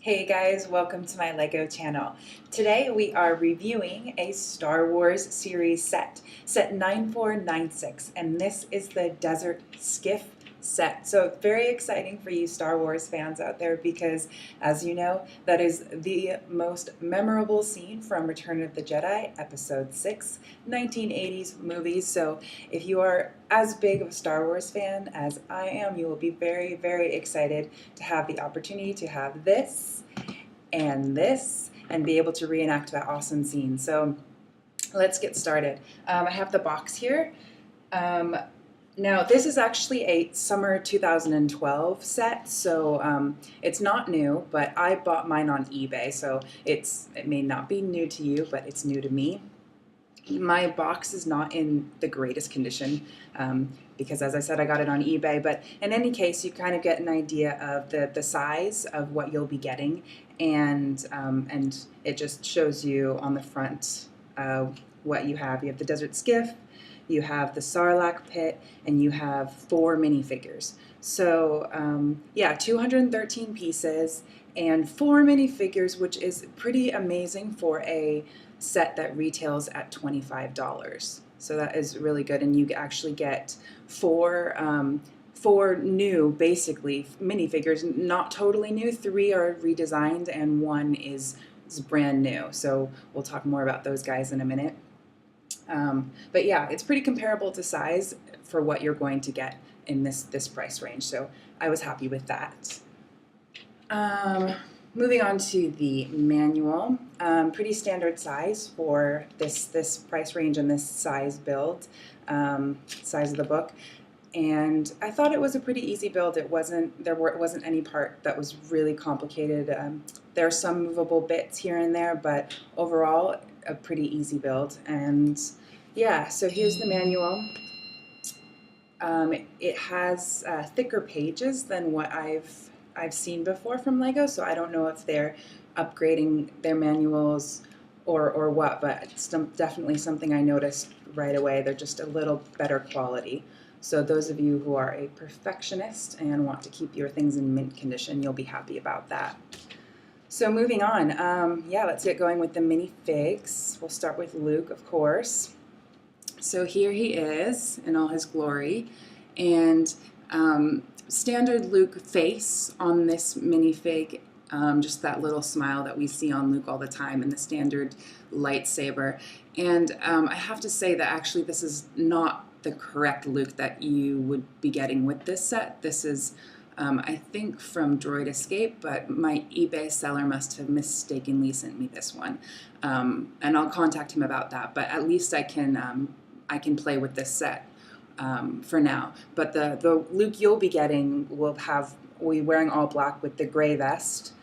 Hey guys, welcome to my LEGO channel. Today we are reviewing a Star Wars series set 9496, and this is the Desert Skiff set. So very exciting for you Star Wars fans out there because, as you know, that is the most memorable scene from Return of the Jedi, Episode 6, 1980s movies. So if you are as big of a Star Wars fan as I am, you will be very, very excited to have the opportunity to have this and be able to reenact that awesome scene. So let's get started. I have the box here. Now, this is actually a summer 2012 set, so it's not new, but I bought mine on eBay, so it may not be new to you, but it's new to me. My box is not in the greatest condition because, as I said, I got it on eBay. But in any case, you kind of get an idea of the size of what you'll be getting, and it just shows you on the front what you have. You have the Desert Skiff, you have the Sarlacc pit, and you have 4 minifigures. So yeah, 213 pieces and 4 minifigures, which is pretty amazing for a set that retails at $25. So that is really good, and you actually get four new, basically, minifigures. Not totally new. 3 are redesigned, and 1 is brand new. So we'll talk more about those guys in a minute. But yeah, it's pretty comparable to size for what you're going to get in this price range. So I was happy with that. Moving on to the manual, pretty standard size for this price range and this size build, size of the book. And I thought it was a pretty easy build. It wasn't any part that was really complicated. There are some movable bits here and there, but overall a pretty easy build. And yeah, so here's the manual. It has thicker pages than what I've seen before from LEGO, so I don't know if they're upgrading their manuals or what, but it's definitely something I noticed right away. They're just a little better quality. So those of you who are a perfectionist and want to keep your things in mint condition, you'll be happy about that. So moving on, yeah, let's get going with the minifigs. We'll start with Luke, of course. So here he is in all his glory, and standard Luke face on this minifig, just that little smile that we see on Luke all the time, and the standard lightsaber. And I have to say that actually this is not the correct Luke that you would be getting with this set. This is, I think, from Droid Escape, but my eBay seller must have mistakenly sent me this one. And I'll contact him about that, but at least I can play with this set for now. But the Luke you'll be getting will be wearing all black with the gray vest,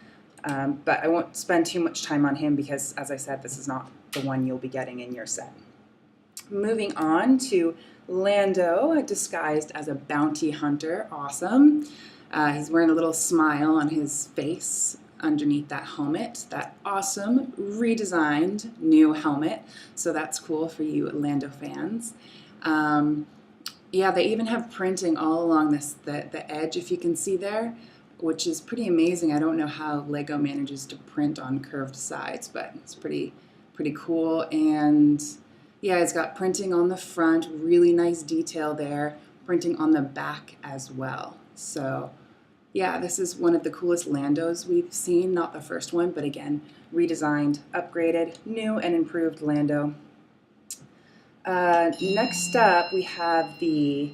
but I won't spend too much time on him because, as I said, this is not the one you'll be getting in your set. Moving on to Lando, disguised as a bounty hunter. Awesome. He's wearing a little smile on his face underneath that helmet, that awesome redesigned new helmet. So that's cool for you Lando fans. Yeah, they even have printing all along the edge, if you can see there, which is pretty amazing. I don't know how LEGO manages to print on curved sides, but it's pretty cool. And yeah, it's got printing on the front, really nice detail there, printing on the back as well. So yeah, this is one of the coolest Landos we've seen, not the first one, but again, redesigned, upgraded, new and improved Lando. Next up, we have the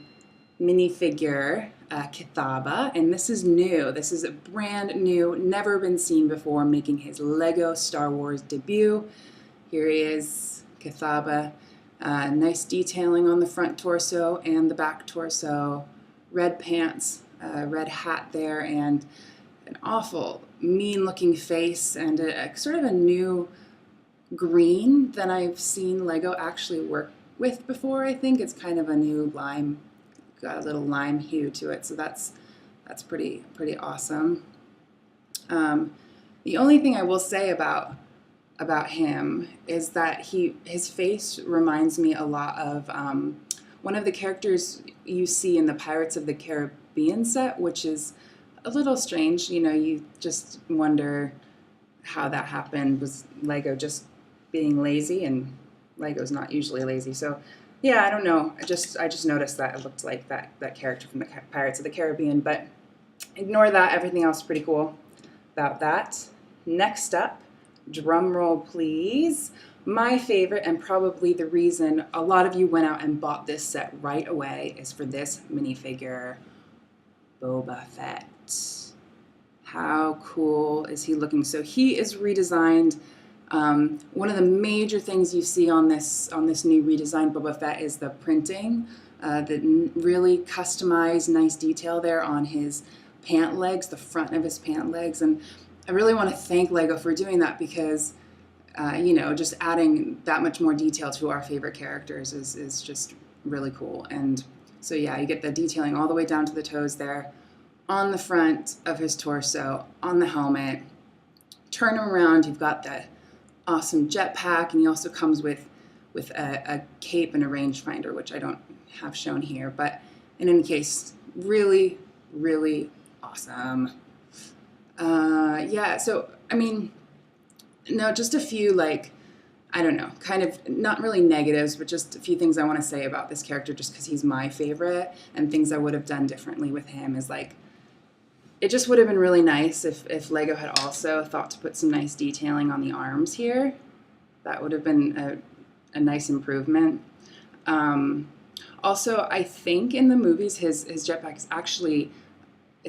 minifigure Kithaba, and this is new. This is a brand new, never been seen before, making his LEGO Star Wars debut. Here he is, Kithaba. Nice detailing on the front torso and the back torso. Red pants, red hat there, and an awful mean-looking face, and a sort of a new green than I've seen LEGO actually work with before. I think it's kind of a new lime, got a little lime hue to it, so that's pretty awesome. The only thing I will say about him is that his face reminds me a lot of one of the characters you see in the Pirates of the Caribbean set, which is a little strange. You know, you just wonder how that happened. Was Lego just being lazy? And Lego's not usually lazy. So yeah, I don't know. I just noticed that it looked like that character from the Pirates of the Caribbean, but ignore that. Everything else is pretty cool about that. Next up, drum roll please. My favorite, and probably the reason a lot of you went out and bought this set right away, is for this minifigure, Boba Fett. How cool is he looking? So he is redesigned. One of the major things you see on this new redesigned Boba Fett is the printing, the really customized, nice detail there on his pant legs, the front of his pant legs, and I really want to thank Lego for doing that because, you know, just adding that much more detail to our favorite characters is just really cool. And so yeah, you get the detailing all the way down to the toes there, on the front of his torso, on the helmet. Turn him around, you've got the awesome jetpack, and he also comes with a cape and a rangefinder, which I don't have shown here, but in any case, really, really awesome. Yeah, so, I mean, no, just a few, like, I don't know, kind of not really negatives, but just a few things I want to say about this character just because he's my favorite, and things I would have done differently with him is, like, it just would have been really nice if Lego had also thought to put some nice detailing on the arms here. That would have been a nice improvement. Also, I think in the movies his jetpack is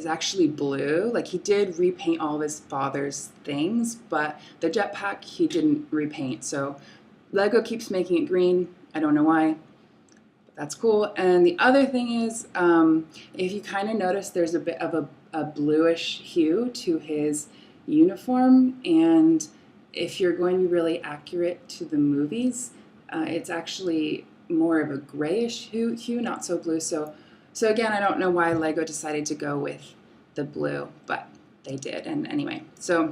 actually blue. Like, he did repaint all of his father's things, but the jetpack he didn't repaint. So Lego keeps making it green. I don't know why, but that's cool. And the other thing is, if you kind of notice, there's a bit of a bluish hue to his uniform, and if you're going to be really accurate to the movies, it's actually more of a grayish hue, not so blue. So again, I don't know why Lego decided to go with the blue, but they did. And anyway, so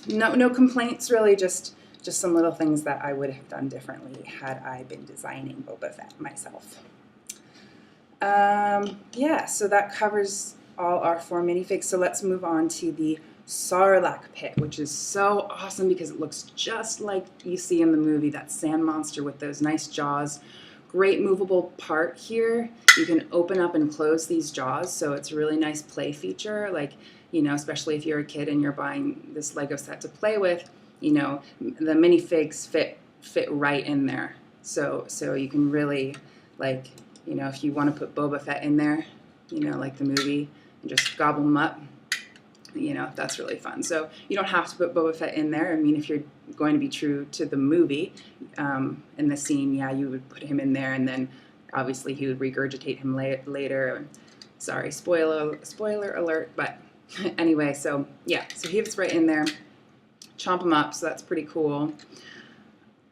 no complaints really, just some little things that I would have done differently had I been designing Boba Fett myself. Yeah, so that covers all our 4 minifigs. So let's move on to the Sarlacc pit, which is so awesome because it looks just like you see in the movie, that sand monster with those nice jaws. Great movable part here. You can open up and close these jaws, so it's a really nice play feature. Like, you know, especially if you're a kid and you're buying this Lego set to play with, you know, the minifigs fit right in there. So you can really, like, you know, if you want to put Boba Fett in there, you know, like the movie, and just gobble them up, you know, that's really fun. So you don't have to put Boba Fett in there. I mean, if you're going to be true to the movie, in the scene, yeah, you would put him in there, and then obviously he would regurgitate him later. Sorry, spoiler alert, but anyway, so yeah, so he fits right in there. Chomp him up, so that's pretty cool.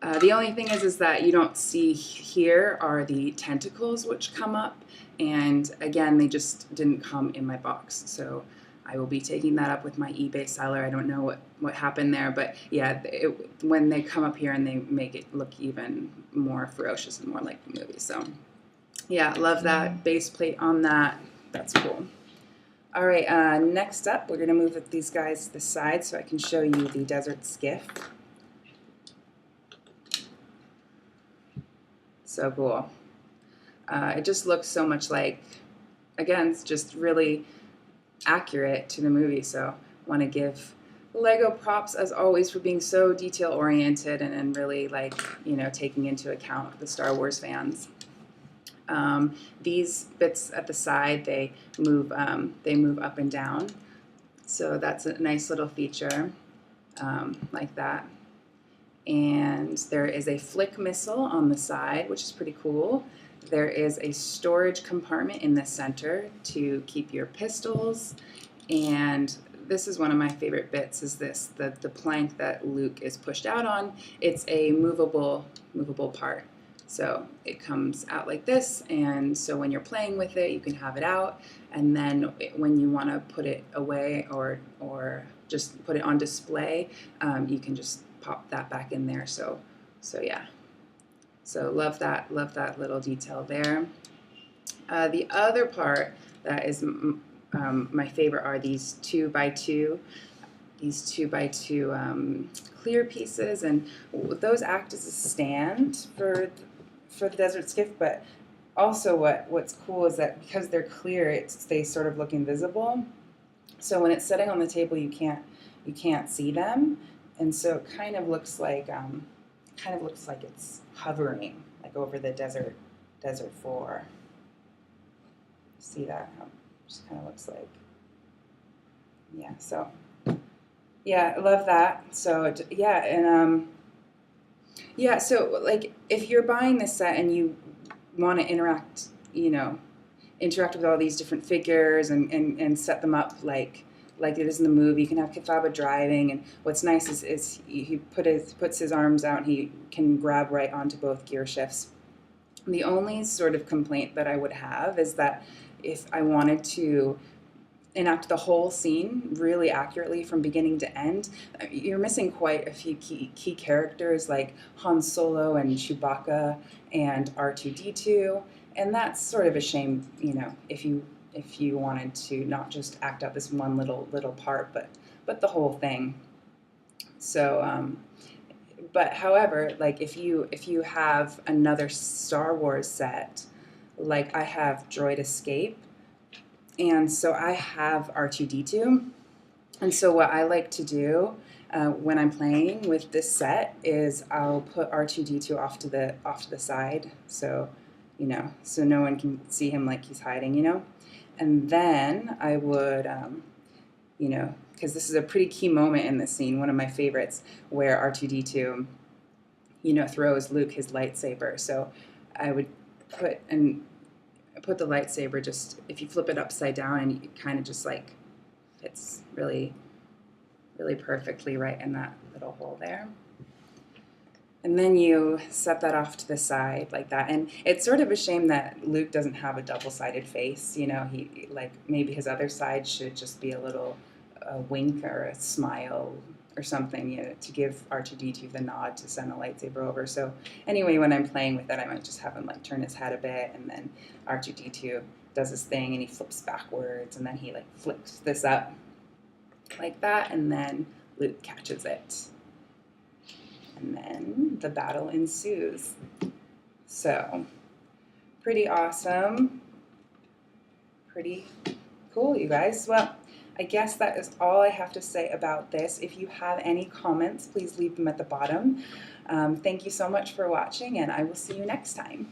The only thing is that you don't see here are the tentacles which come up, and again, they just didn't come in my box, so I will be taking that up with my eBay seller. I don't know what happened there, but yeah, when they come up here and they make it look even more ferocious and more like the movie. So yeah, love that base plate on that. That's cool. All right, next up, we're going to move these guys to the side so I can show you the desert skiff. So cool. It just looks so much like, again, it's just really accurate to the movie. So I want to give Lego props as always for being so detail oriented and really, like, you know, taking into account the Star Wars fans. These bits at the side, they move up and down. So that's a nice little feature, like that. And there is a flick missile on the side, which is pretty cool. There is a storage compartment in the center to keep your pistols. And this is one of my favorite bits, is this, the plank that Luke is pushed out on. It's a movable part. So it comes out like this, and so when you're playing with it, you can have it out, and then when you want to put it away or just put it on display, you can just pop that back in there. So yeah. So love that little detail there. The other part that is my favorite are these 2x2 clear pieces, and those act as a stand for the desert skiff. But also, what's cool is that because they're clear, they sort of look invisible. So when it's sitting on the table, you can't see them, and so it kind of looks like it's hovering like over the desert floor. See that? How it just kind of looks like. Yeah. So yeah, I love that. So yeah, and yeah. So like if you're buying this set and you want to interact with all these different figures and set them up like it is in the movie. You can have Kithaba driving, and what's nice is he puts his arms out and he can grab right onto both gear shifts. The only sort of complaint that I would have is that if I wanted to enact the whole scene really accurately from beginning to end, you're missing quite a few key characters like Han Solo and Chewbacca and R2D2, and that's sort of a shame, if you wanted to not just act out this one little part, but the whole thing. So, but however, like if you have another Star Wars set, like I have Droid Escape, and so I have R2D2, and so what I like to do when I'm playing with this set is I'll put R2D2 off to the side, so so no one can see him like he's hiding, and then I would because this is a pretty key moment in this scene, one of my favorites, where R2D2 throws Luke his lightsaber. So I would put the lightsaber, just if you flip it upside down, and it kind of just like fits really, really perfectly right in that little hole there. And then you set that off to the side like that. And it's sort of a shame that Luke doesn't have a double-sided face. He maybe his other side should just be a little wink or a smile or something, to give R2D2 the nod to send the lightsaber over. So anyway, when I'm playing with it, I might just have him like turn his head a bit, and then R2D2 does his thing and he flips backwards, and then he like flips this up like that, and then Luke catches it. And then the battle ensues. So pretty awesome. Pretty cool, you guys. Well, I guess that is all I have to say about this. If you have any comments, please leave them at the bottom. Thank you so much for watching, and I will see you next time.